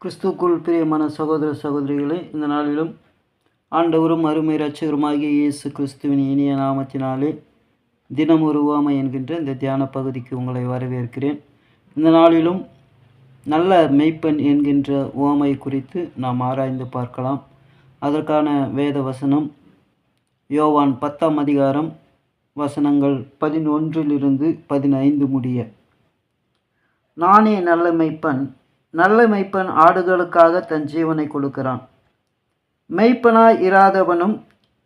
கிறிஸ்துவுக்குள் பிரியமான சகோதர சகோதரிகளே, இந்த நாளிலும் ஆண்டவரும் அருமை இரட்சகருமாகிய இயேசு கிறிஸ்துவின் இனிய நாமத்தினாலே தினம் ஒரு உவமை என்கின்ற இந்த தியான பகுதிக்கு உங்களை வரவேற்கிறேன். இந்த நாளிலும் நல்ல மெய்ப்பன் என்கின்ற உவமை குறித்து நாம் ஆராய்ந்து பார்க்கலாம். அதற்கான வேத வசனம் யோவான் 10ஆம் அதிகாரம் வசனங்கள் 11 15 முடிய. நானே நல்ல மெய்ப்பன், நல்ல மெய்ப்பன் ஆடுகளுக்காக தன் ஜீவனை கொடுக்கிறான். மெய்ப்பனாய் இராதவனும்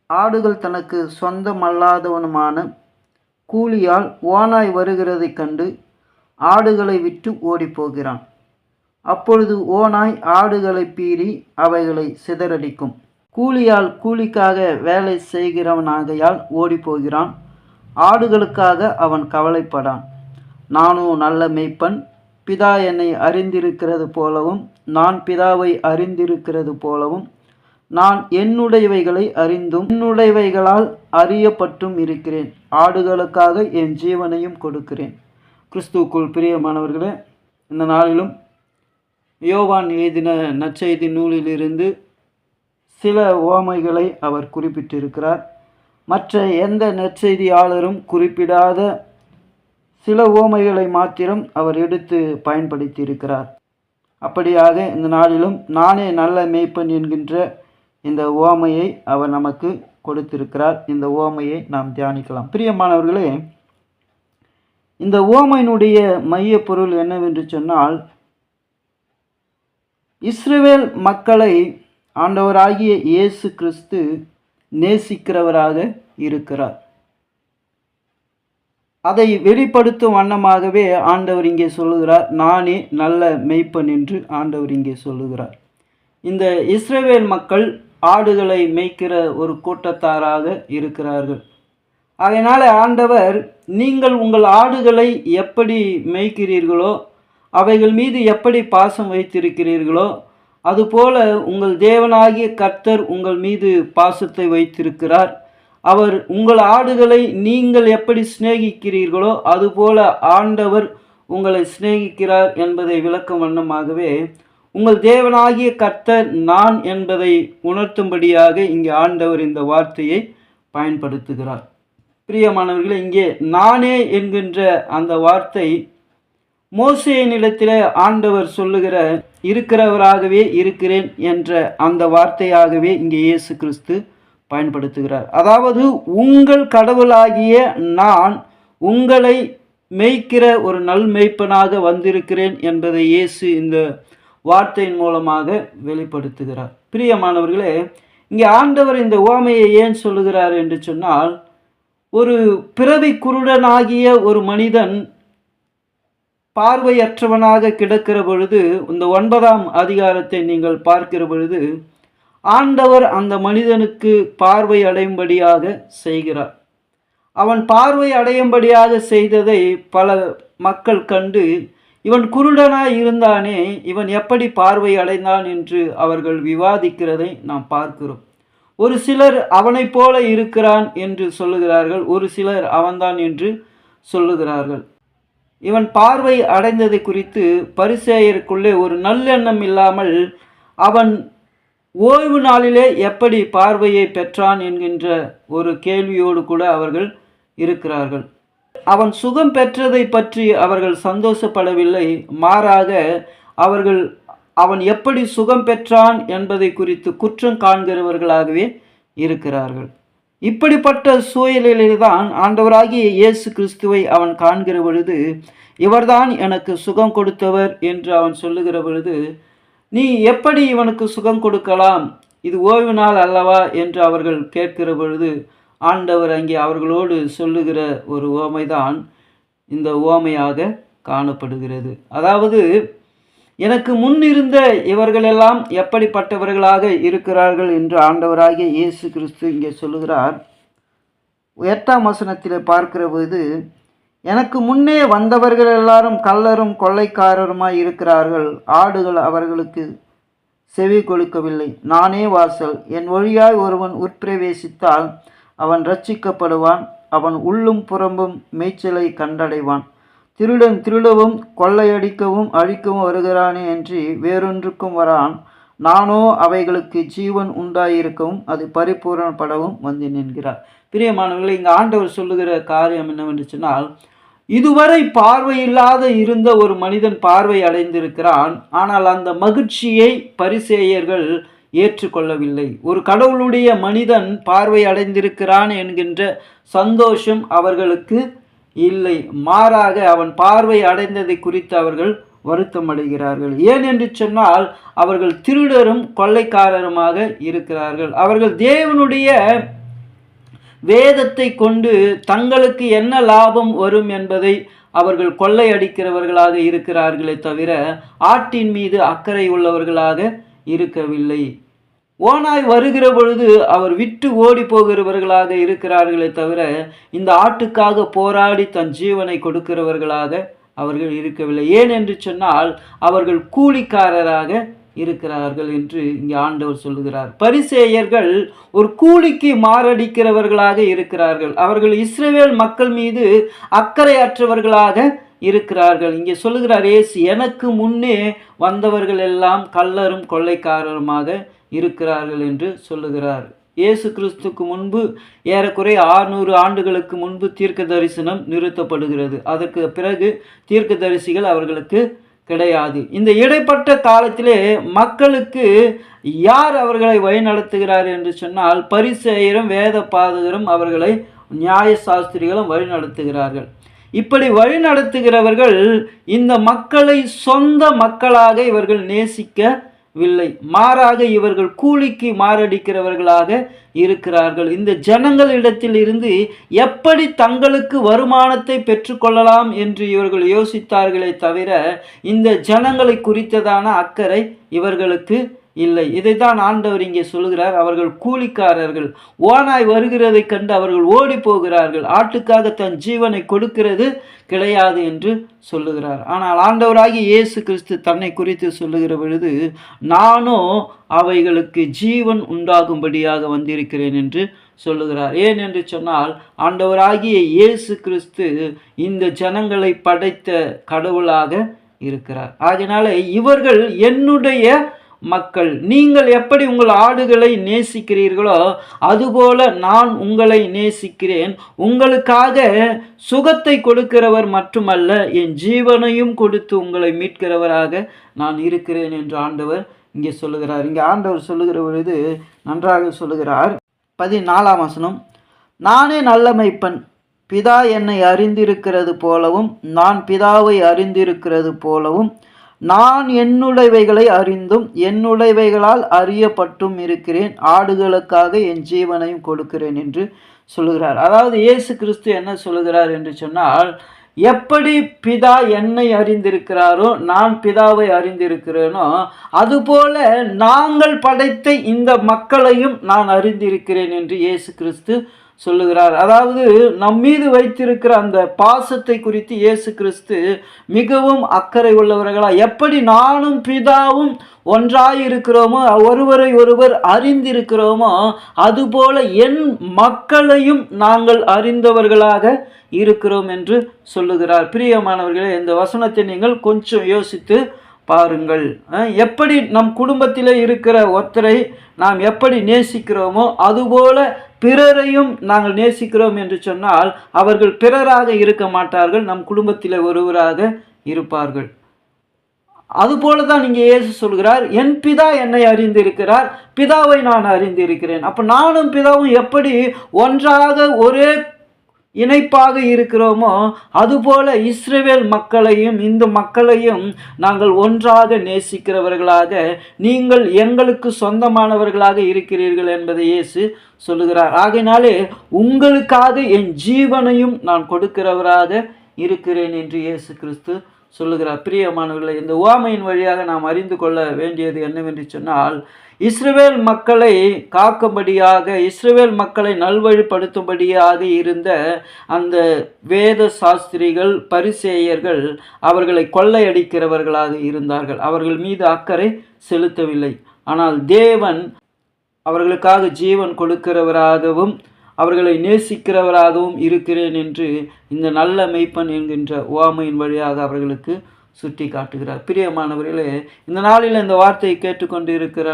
ஆடுகள் தனக்கு சொந்தமல்லாதவனுமான கூலியால் ஓனாய் வருகிறதைக் கண்டு ஆடுகளை விட்டு ஓடிப்போகிறான். அப்பொழுது ஓனாய் ஆடுகளை பீறி அவைகளை சிதறடிக்கும். கூலியால் கூலிக்காக வேலை செய்கிறவனாகையால் ஓடிப்போகிறான். ஆடுகளுக்காக அவன் கவலைப்படான். நானோ நல்ல மெய்ப்பன், பிதா என்னை அறிந்திருக்கிறது போலவும் நான் பிதாவை அறிந்திருக்கிறது போலவும் நான் என்னுடையவைகளை அறிந்தும் என்னுடையவைகளால் அறியப்பட்டும் இருக்கிறேன். ஆடுகளுக்காக என் ஜீவனையும் கொடுக்கிறேன். கிறிஸ்துவுக்குள் பிரியமானவர்களே, இந்த நாளிலும் யோவான் எழுதின நற்செய்தி நூலிலிருந்து சில உவமைகளை அவர் குறிப்பிட்டிருக்கிறார். மற்ற எந்த நற்செய்தியாளரும் குறிப்பிடாத சில உவமைகளை மாத்திரம் அவர் எடுத்து பயன்படுத்தி இருக்கிறார். அப்படியாக இந்த நாளிலும் நானே நல்ல மேய்ப்பன் என்கின்ற இந்த உவமையை அவர் நமக்கு கொடுத்திருக்கிறார். இந்த உவமையை நாம் தியானிக்கலாம். பிரியமானவர்களே, இந்த உவமையினுடைய மைய பொருள் என்னவென்று சொன்னால், இஸ்ரவேல் மக்களை ஆண்டவராகிய இயேசு கிறிஸ்து நேசிக்கிறவராக இருக்கிறார். அதை வெளிப்படுத்தும் வண்ணமாகவே ஆண்டவர் இங்கே சொல்லுகிறார், நானே நல்ல மெய்ப்பன் என்று ஆண்டவர் இங்கே சொல்லுகிறார். இந்த இஸ்ரவேல் மக்கள் ஆடுகளை மேய்க்கிற ஒரு கூட்டத்தாராக இருக்கிறார்கள். அதனால் ஆண்டவர், நீங்கள் உங்கள் ஆடுகளை எப்படி மேய்க்கிறீர்களோ, அவைகள் மீது எப்படி பாசம் வைத்திருக்கிறீர்களோ, அதுபோல உங்கள் தேவனாகிய கர்த்தர் உங்கள் மீது பாசத்தை வைத்திருக்கிறார். அவர் உங்கள் ஆடுகளை நீங்கள் எப்படி சிநேகிக்கிறீர்களோ அதுபோல ஆண்டவர் உங்களை சிநேகிக்கிறார் என்பதை விளக்கும் வண்ணமாகவே உங்கள் தேவனாகிய கர்த்தர் நான் என்பதை உணர்த்தும்படியாக இங்கே ஆண்டவர் இந்த வார்த்தையை பயன்படுத்துகிறார். பிரியமானவர்களே, இங்கே நானே என்கின்ற அந்த வார்த்தை மோசேயினிடத்தில் ஆண்டவர் சொல்லுகிற இருக்கிறவராகவே இருக்கிறேன் என்ற அந்த வார்த்தையாகவே இங்கே இயேசு கிறிஸ்து பயன்படுத்துகிறார். அதாவது உங்கள் கடவுளாகிய நான் உங்களை மேய்க்கிற ஒரு நல் மேய்ப்பனாக வந்திருக்கிறேன் என்பதை இயேசு இந்த வார்த்தையின் மூலமாக வெளிப்படுத்துகிறார். பிரியமானவர்களே, இங்கே ஆண்டவர் இந்த உவமையை ஏன் சொல்லுகிறார் என்று சொன்னால், ஒரு பிறவி குருடனாகிய ஒரு மனிதன் பார்வையற்றவனாக கிடக்கிற பொழுது, இந்த 9ஆம் அதிகாரத்தை நீங்கள் பார்க்கிற பொழுது ஆண்டவர் அந்த மனிதனுக்கு பார்வை அடையும்படியாக செய்கிறார். அவன் பார்வை அடையும்படியாக செய்ததை பல மக்கள் கண்டு, இவன் குருடனாய் இருந்தானே, இவன் எப்படி பார்வை அடைந்தான் என்று அவர்கள் விவாதிக்கிறதை நாம் பார்க்கிறோம். ஒரு சிலர் அவனை போல இருக்கிறான் என்று சொல்லுகிறார்கள், ஒரு சிலர் அவன்தான் என்று சொல்லுகிறார்கள். இவன் பார்வை அடைந்ததை குறித்து பரிசேயருக்குள்ளே ஒரு நல்லெண்ணம் இல்லாமல் அவன் ஓய்வு நாளிலே எப்படி பார்வையை பெற்றான் என்கின்ற ஒரு கேள்வியோடு கூட அவர்கள் இருக்கிறார்கள். அவன் சுகம் பெற்றதை பற்றி அவர்கள் சந்தோஷப்படவில்லை, மாறாக அவர்கள் அவன் எப்படி சுகம் பெற்றான் என்பதை குறித்து குற்றம் காண்கிறவர்களாகவே இருக்கிறார்கள். இப்படிப்பட்ட சூழலில்தான் ஆண்டவராகிய இயேசு கிறிஸ்துவை அவன் காண்கிற பொழுது, இவர்தான் எனக்கு சுகம் கொடுத்தவர் என்று அவன் சொல்லுகிற பொழுது, நீ எப்படி இவனுக்கு சுகம் கொடுக்கலாம், இது ஓய்வு நாள் அல்லவா என்று அவர்கள் கேட்கிற பொழுது ஆண்டவர் அங்கே அவர்களோடு சொல்லுகிற ஒரு உவமைதான் இந்த உவமையாக காணப்படுகிறது. அதாவது, எனக்கு முன் இருந்த இவர்களெல்லாம் எப்படிப்பட்டவர்களாக இருக்கிறார்கள் என்று ஆண்டவராகிய இயேசு கிறிஸ்து இங்கே சொல்லுகிறார். 8ஆம் வசனத்தில் பார்க்கிற போது, எனக்கு முன்னே வந்தவர்கள் எல்லாரும் கள்ளரும் கொள்ளைக்காரருமாய் இருக்கிறார்கள், ஆடுகள் அவர்களுக்கு செவி கொடுக்கவில்லை. நானே வாசல், என் வழியாய் ஒருவன் உட்பிரவேசித்தால் அவன் இரட்சிக்கப்படுவான், அவன் உள்ளும் புறம்பும் மேய்ச்சலை கண்டடைவான். திருடன் திருடவும் கொள்ளையடிக்கவும் அழிக்கவும் வருகிறானே என்று வேறொன்றுக்கும் வரான். நானோ அவைகளுக்கு ஜீவன் உண்டாயிருக்கவும் அது பரிபூரணப்படவும் வந்தேன் என்கிறார். பிரியமானவர்களே, இங்கே ஆண்டவர் சொல்லுகிற காரியம் என்னவென்று சொன்னால், இதுவரை பார்வையில்லாத இருந்த ஒரு மனிதன் பார்வை அடைந்திருக்கிறான். ஆனால் அந்த மகிழ்ச்சியை பரிசேயர்கள் ஏற்றுக்கொள்ளவில்லை. ஒரு கடவுளுடைய மனிதன் பார்வை அடைந்திருக்கிறான் என்கின்ற சந்தோஷம் அவர்களுக்கு இல்லை. மாறாக அவன் பார்வை அடைந்ததை குறித்து அவர்கள் வருத்தம் அடைகிறார்கள். ஏன் என்று சொன்னால், அவர்கள் திருடரும் கொள்ளைக்காரருமாக இருக்கிறார்கள். அவர்கள் தேவனுடைய வேதத்தை கொண்டு தங்களுக்கு என்ன லாபம் வரும் என்பதை அவர்கள் கொள்ளையடிக்கிறவர்களாக இருக்கிறார்களே தவிர ஆட்டின் மீது அக்கறை உள்ளவர்களாக இருக்கவில்லை. ஓனாய் வருகிற பொழுது அவர் விட்டு ஓடி போகிறவர்களாக இருக்கிறார்களே தவிர இந்த ஆட்டுக்காக போராடி தன் ஜீவனை கொடுக்கிறவர்களாக அவர்கள் இருக்கவில்லை. ஏன் என்று சொன்னால், அவர்கள் கூலிக்காரராக இருக்கிறார்கள் என்று இங்கே ஆண்டவர் சொல்லுகிறார். பரிசேயர்கள் ஒரு கூலிக்கு மாரடிக்கிறவர்களாக இருக்கிறார்கள். அவர்கள் இஸ்ரவேல் மக்கள் மீது அக்கறையற்றவர்களாக இருக்கிறார்கள். இங்கே சொல்லுகிறார் இயேசு, எனக்கு முன்னே வந்தவர்கள் எல்லாம் கள்ளரும் கொள்ளைக்காரருமாக இருக்கிறார்கள் என்று சொல்லுகிறார். இயேசு கிறிஸ்துக்கு முன்பு ஏறக்குறைய 600 ஆண்டுகளுக்கு முன்பு தீர்க்க தரிசனம் நிறுத்தப்படுகிறது. அதற்கு பிறகு தீர்க்க தரிசிகள் அவர்களுக்கு கிடையாது. இந்த இடைப்பட்ட காலத்திலே மக்களுக்கு யார் அவர்களை வழிநடத்துகிறார் என்று சொன்னால், பரிசேயரும் வேத பாதகரும் அவர்களை நியாய சாஸ்திரிகளும் வழிநடத்துகிறார்கள். இப்படி வழிநடத்துகிறவர்கள் இந்த மக்களை சொந்த மக்களாக இவர்கள் நேசிக்கவில்லை. மாறாக இவர்கள் கூலிக்கு மாரடிக்கிறவர்களாக இருக்கிறார்கள். இந்த ஜனங்களிடத்தில் இருந்து எப்படி தங்களுக்கு வருமானத்தை பெற்றுக்கொள்ளலாம் என்று இவர்கள் யோசித்தார்களே தவிர இந்த ஜனங்களை குறித்ததான அக்கறை இவர்களுக்கு இல்லை. இதைத்தான் ஆண்டவர் இங்கே சொல்கிறார். அவர்கள் கூலிக்காரர்கள். ஓனாய் வருகிறதை கண்டு அவர்கள் ஓடி போகிறார்கள். ஆட்டுக்காக தன் ஜீவனை கொடுக்கிறது கிடையாது என்று சொல்லுகிறார். ஆனால் ஆண்டவராகி இயேசு கிறிஸ்து தன்னை குறித்து சொல்லுகிற பொழுது, நானோ அவைகளுக்கு ஜீவன் உண்டாகும்படியாக வந்திருக்கிறேன் என்று சொல்லுகிறார். ஏன் என்று சொன்னால், ஆண்டவராகிய இயேசு கிறிஸ்து இந்த ஜனங்களை படைத்த கடவுளாக இருக்கிறார். ஆகையினால இவர்கள் என்னுடைய மக்கள். நீங்கள் எப்படி உங்கள் ஆடுகளை நேசிக்கிறீர்களோ அதுபோல நான் உங்களை நேசிக்கிறேன். உங்களுக்காக சுகத்தை கொடுக்கிறவர் மட்டுமல்ல, என் ஜீவனையும் கொடுத்து உங்களை மீட்கிறவராக நான் இருக்கிறேன் என்று ஆண்டவர் இங்கே சொல்லுகிறார். இங்கே ஆண்டவர் சொல்லுகிற பொழுது நன்றாக சொல்லுகிறார். 14ஆம் வசனம், நானே நல்ல மேய்ப்பன், பிதா என்னை அறிந்திருக்கிறது போலவும் நான் பிதாவை அறிந்திருக்கிறது போலவும் நான் என்னுடையவைகளை அறிந்தும் என்னுடையவைகளால் அறியப்பட்டும் இருக்கிறேன். ஆடுகளுக்காக என் ஜீவனையும் கொடுக்கிறேன் என்று சொல்லுகிறார். அதாவது இயேசு கிறிஸ்து என்ன சொல்லுகிறார் என்று சொன்னால், எப்படி பிதா என்னை அறிந்திருக்கிறாரோ நான் பிதாவை அறிந்திருக்கிறேனோ அதுபோல நாங்கள் படைத்த இந்த மக்களையும் நான் அறிந்திருக்கிறேன் என்று இயேசு கிறிஸ்து சொல்லுகிறார். அதாவது நம்மீது வைத்திருக்கிற அந்த பாசத்தை குறித்து இயேசு கிறிஸ்து மிகவும் அக்கறை உள்ளவர்களா, எப்படி நானும் பிதாவும் ஒன்றாயிருக்கிறோமோ ஒருவரை ஒருவர் அறிந்திருக்கிறோமோ அதுபோல என் மக்களையும் நாங்கள் அறிந்தவர்களாக இருக்கிறோம் என்று சொல்லுகிறார். பிரியமானவர்களே, இந்த வசனத்தை நீங்கள் கொஞ்சம் யோசித்து பாருங்கள். எப்படி நம் குடும்பத்தில் இருக்கிற ஒருத்தரை நாம் எப்படி நேசிக்கிறோமோ அதுபோல பிறரையும் நாங்கள் நேசிக்கிறோம் என்று சொன்னால் அவர்கள் பிறராக இருக்க மாட்டார்கள், நம் குடும்பத்தில் ஒருவராக இருப்பார்கள். அதுபோல தான் இங்கே இயேசு சொல்கிறார், என் பிதா என்னை அறிந்திருக்கிறார், பிதாவை நான் அறிந்திருக்கிறேன். அப்போ நானும் பிதாவும் எப்படி ஒன்றாக ஒரே இணைப்பாக இருக்கிறோமோ அதுபோல இஸ்ரவேல் மக்களையும் இந்த மக்களையும் நாங்கள் ஒன்றாக நேசிக்கிறவர்களாக நீங்கள் எங்களுக்கு சொந்தமானவர்களாக இருக்கிறீர்கள் என்பதை இயேசு சொல்லுகிறார். ஆகையினாலே உங்களுக்காக என் ஜீவனையும் நான் கொடுக்கிறவராக இருக்கிறேன் என்று இயேசு கிறிஸ்து சொல்லுகிறார். பிரியமானவர்களை, இந்த உவமையின் வழியாக நாம் அறிந்து கொள்ள வேண்டியது என்னவென்று சொன்னால், இஸ்ரவேல் மக்களை காக்கும்படியாக இஸ்ரவேல் மக்களை நல்வழிப்படுத்தும்படியாக இருந்த அந்த வேத சாஸ்திரிகள் பரிசேயர்கள் அவர்களை கொள்ளையடிக்கிறவர்களாக இருந்தார்கள். அவர்கள் மீது அக்கறை செலுத்தவில்லை. ஆனால் தேவன் அவர்களுக்காக ஜீவன் கொடுக்கிறவராகவும் அவர்களை நேசிக்கிறவராகவும் இருக்கிறேன் என்று இந்த நல்ல மெய்ப்பன் என்கின்ற உவமையின் வழியாக அவர்களுக்கு சுட்டி காட்டுகிறார். பிரியமானவர்களே, இந்த நாளில் இந்த வார்த்தையை கேட்டுக்கொண்டு இருக்கிற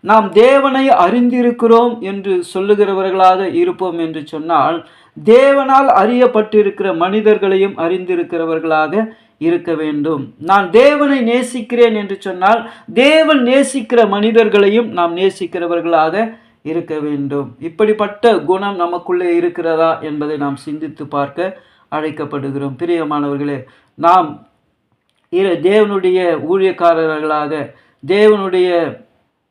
நாம் தேவனை அறிந்திருக்கிறோம் என்று சொல்லுகிறவர்களாக இருப்போம் என்று சொன்னால், தேவனால் அறியப்பட்டிருக்கிற மனிதர்களையும் அறிந்திருக்கிறவர்களாக இருக்க வேண்டும். நான் தேவனை நேசிக்கிறேன் என்று சொன்னால், தேவன் நேசிக்கிற மனிதர்களையும் நாம் நேசிக்கிறவர்களாக இருக்க வேண்டும். இப்படிப்பட்ட குணம் நமக்குள்ளே இருக்கிறதா என்பதை நாம் சிந்தித்து பார்க்க அழைக்கப்படுகிறோம். பிரியமானவர்களே, நாம் தேவனுடைய ஊழியக்காரர்களாக, தேவனுடைய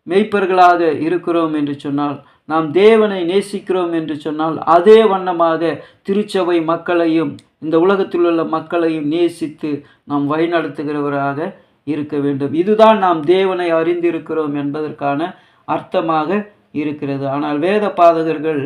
மெய்ப்பர்களாக இருக்கிறோம் என்று சொன்னால், நாம் தேவனை நேசிக்கிறோம் என்று சொன்னால், அதே வண்ணமாக திருச்சபை மக்களையும் இந்த உலகத்தில் உள்ள மக்களையும் நேசித்து நாம் வழிநடத்துகிறவராக இருக்க வேண்டும். இதுதான் நாம் தேவனை அறிந்திருக்கிறோம் என்பதற்கான அர்த்தமாக இருக்கிறது. ஆனால் வேத பாதகர்கள்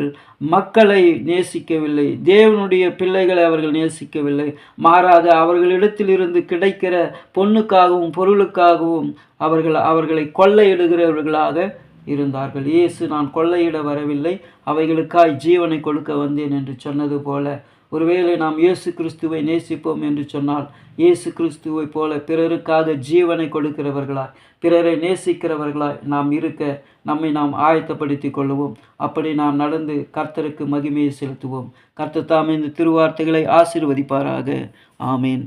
மக்களை நேசிக்கவில்லை, தேவனுடைய பிள்ளைகளை அவர்கள் நேசிக்கவில்லை. மாறாக அவர்களிடத்தில் இருந்து கிடைக்கிற பொண்ணுக்காகவும் பொருளுக்காகவும் அவர்களை கொள்ளையிடுகிறவர்களாக இருந்தார்கள். இயேசு நான் கொள்ளையிட வரவில்லை, அவைகளுக்காய் ஜீவனை கொடுக்க வந்தேன் என்று சொன்னது போல, ஒருவேளை நாம் இயேசு கிறிஸ்துவை நேசிப்போம் என்று சொன்னால், இயேசு கிறிஸ்துவை போல பிறருக்காக ஜீவனை கொடுக்கிறவர்களாய், பிறரை நேசிக்கிறவர்களாய் நாம் இருக்க நம்மை நாம் ஆயத்தப்படுத்திக் கொள்வோம். அப்படி நாம் நடந்து கர்த்தருக்கு மகிமையை செலுத்துவோம். கர்த்தர் தாமே இந்த திருவார்த்தைகளை ஆசீர்வதிப்பாராக. ஆமேன்.